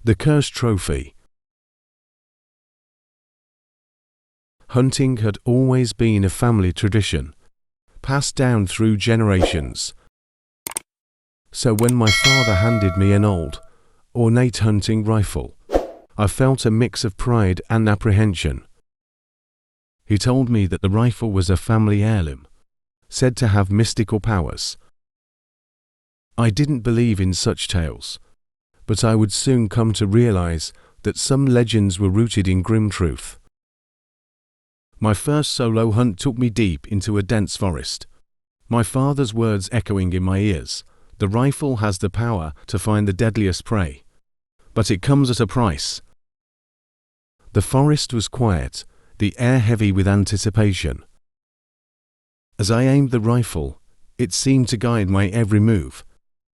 The Cursed Trophy. Hunting had always been a family tradition, passed down through generations. So when my father handed me an old, ornate hunting rifle, I felt a mix of pride and apprehension. He told me that the rifle was a family heirloom, said to have mystical powers. I didn't believe in such tales, but I would soon come to realize that some legends were rooted in grim truth. My first solo hunt took me deep into a dense forest. My father's words echoing in my ears, "The rifle has the power to find the deadliest prey, but it comes at a price." The forest was quiet, the air heavy with anticipation. As I aimed the rifle, it seemed to guide my every move,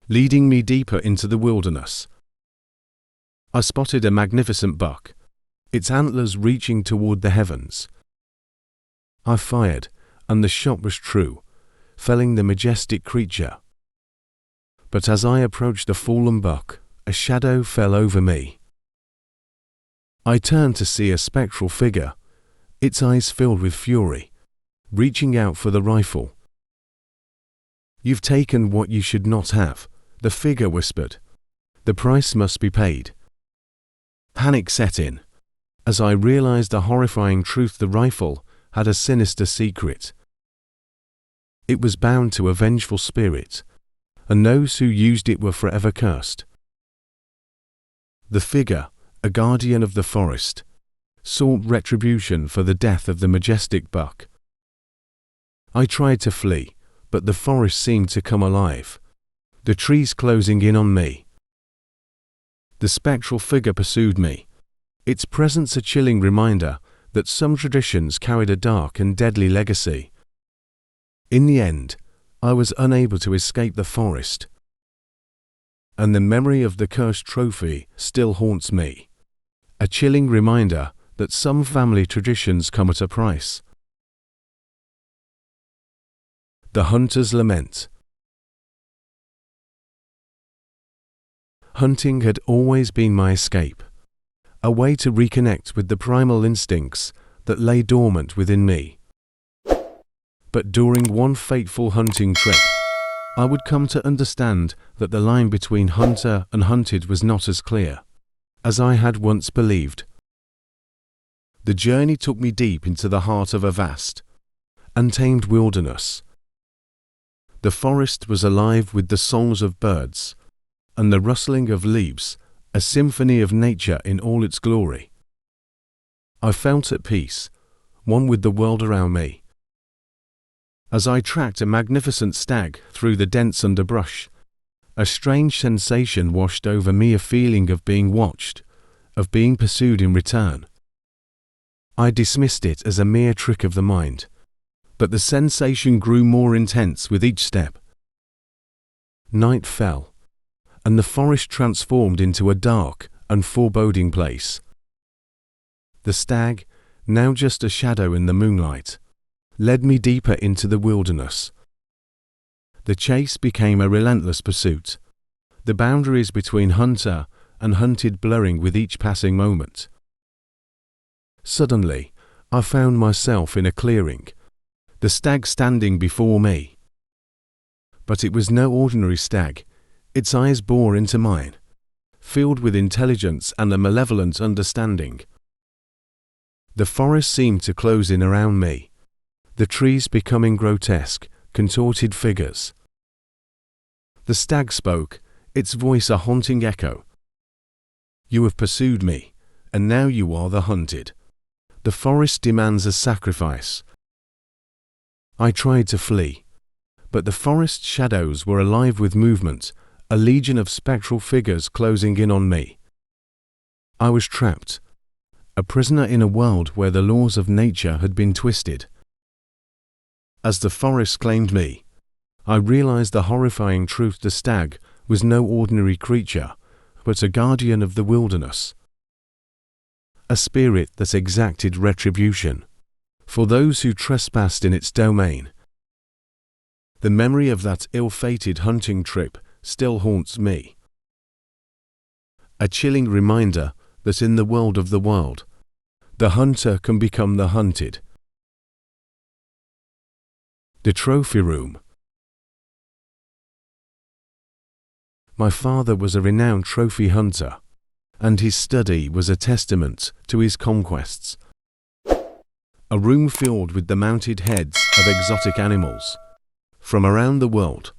leading me deeper into the wilderness. I spotted a magnificent buck, its antlers reaching toward the heavens. I fired, and the shot was true, felling the majestic creature. But as I approached the fallen buck, a shadow fell over me. I turned to see a spectral figure, its eyes filled with fury, reaching out for the rifle. "You've taken what you should not have," the figure whispered. "The price must be paid." Panic set in, as I realized the horrifying truth: the rifle had a sinister secret. It was bound to a vengeful spirit, and those who used it were forever cursed. The figure, a guardian of the forest, sought retribution for the death of the majestic buck. I tried to flee, but the forest seemed to come alive, the trees closing in on me. The spectral figure pursued me, its presence a chilling reminder that some traditions carried a dark and deadly legacy. In the end, I was unable to escape the forest, and the memory of the cursed trophy still haunts me, a chilling reminder that some family traditions come at a price. The Hunter's Lament. Hunting had always been my escape, a way to reconnect with the primal instincts that lay dormant within me. But during one fateful hunting trip, I would come to understand that the line between hunter and hunted was not as clear as I had once believed. The journey took me deep into the heart of a vast, untamed wilderness. The forest was alive with the songs of birds and the rustling of leaves, a symphony of nature in all its glory. I felt at peace, one with the world around me. As I tracked a magnificent stag through the dense underbrush, a strange sensation washed over me, a feeling of being watched, of being pursued in return. I dismissed it as a mere trick of the mind, but the sensation grew more intense with each step. Night fell, and the forest transformed into a dark and foreboding place. The stag, now just a shadow in the moonlight, led me deeper into the wilderness. The chase became a relentless pursuit, the boundaries between hunter and hunted blurring with each passing moment. Suddenly, I found myself in a clearing, the stag standing before me. But it was no ordinary stag. Its eyes bore into mine, filled with intelligence and a malevolent understanding. The forest seemed to close in around me, the trees becoming grotesque, contorted figures. The stag spoke, its voice a haunting echo. "You have pursued me, and now you are the hunted. The forest demands a sacrifice." I tried to flee, but the forest shadows were alive with movement, a legion of spectral figures closing in on me. I was trapped, a prisoner in a world where the laws of nature had been twisted. As the forest claimed me, I realized the horrifying truth: the stag was no ordinary creature, but a guardian of the wilderness, a spirit that exacted retribution for those who trespassed in its domain. The memory of that ill-fated hunting trip still haunts me. A chilling reminder that in the world of the world, the hunter can become the hunted. The trophy room. My father was a renowned trophy hunter, and his study was a testament to his conquests. A room filled with the mounted heads of exotic animals from around the world.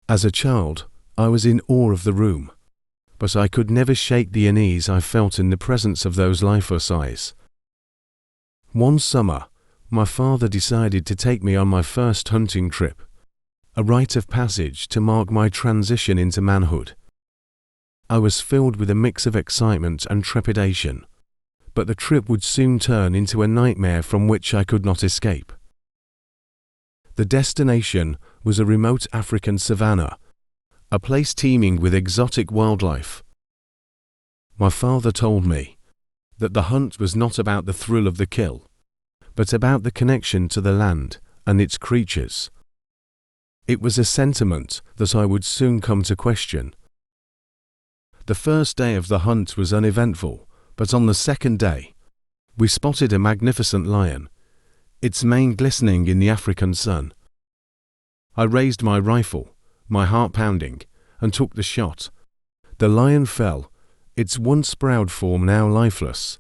As a child, I was in awe of the room, but I could never shake the unease I felt in the presence of those lifeless eyes. One summer, my father decided to take me on my first hunting trip, a rite of passage to mark my transition into manhood. I was filled with a mix of excitement and trepidation, but the trip would soon turn into a nightmare from which I could not escape. The destination was a remote African savanna, a place teeming with exotic wildlife. My father told me that the hunt was not about the thrill of the kill, but about the connection to the land and its creatures. It was a sentiment that I would soon come to question. The first day of the hunt was uneventful, but on the second day, we spotted a magnificent lion, its mane glistening in the African sun. I raised my rifle, my heart pounding, and took the shot. The lion fell, its once proud form now lifeless.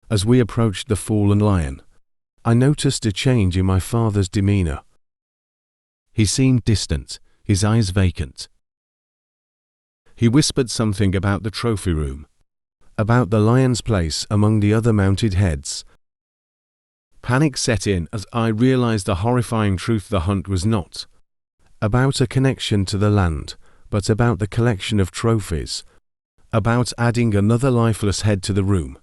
As we approached the fallen lion, I noticed a change in my father's demeanor. He seemed distant, his eyes vacant. He whispered something about the trophy room, about the lion's place among the other mounted heads. Panic set in as I realized the horrifying truth: the hunt was not about a connection to the land, but about the collection of trophies, about adding another lifeless head to the room.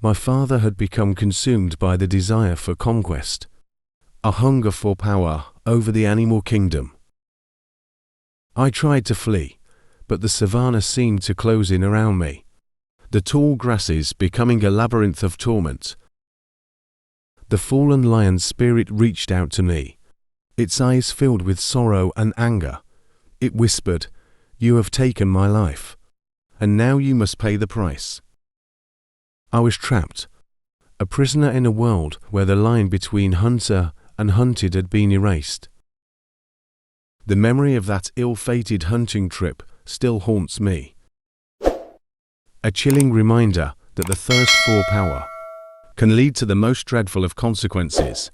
My father had become consumed by the desire for conquest, a hunger for power over the animal kingdom. I tried to flee, but the savanna seemed to close in around me, the tall grasses becoming a labyrinth of torment. The fallen lion's spirit reached out to me, its eyes filled with sorrow and anger. It whispered, "You have taken my life, and now you must pay the price." I was trapped, a prisoner in a world where the line between hunter and hunted had been erased. The memory of that ill-fated hunting trip still haunts me. A chilling reminder that the thirst for power can lead to the most dreadful of consequences.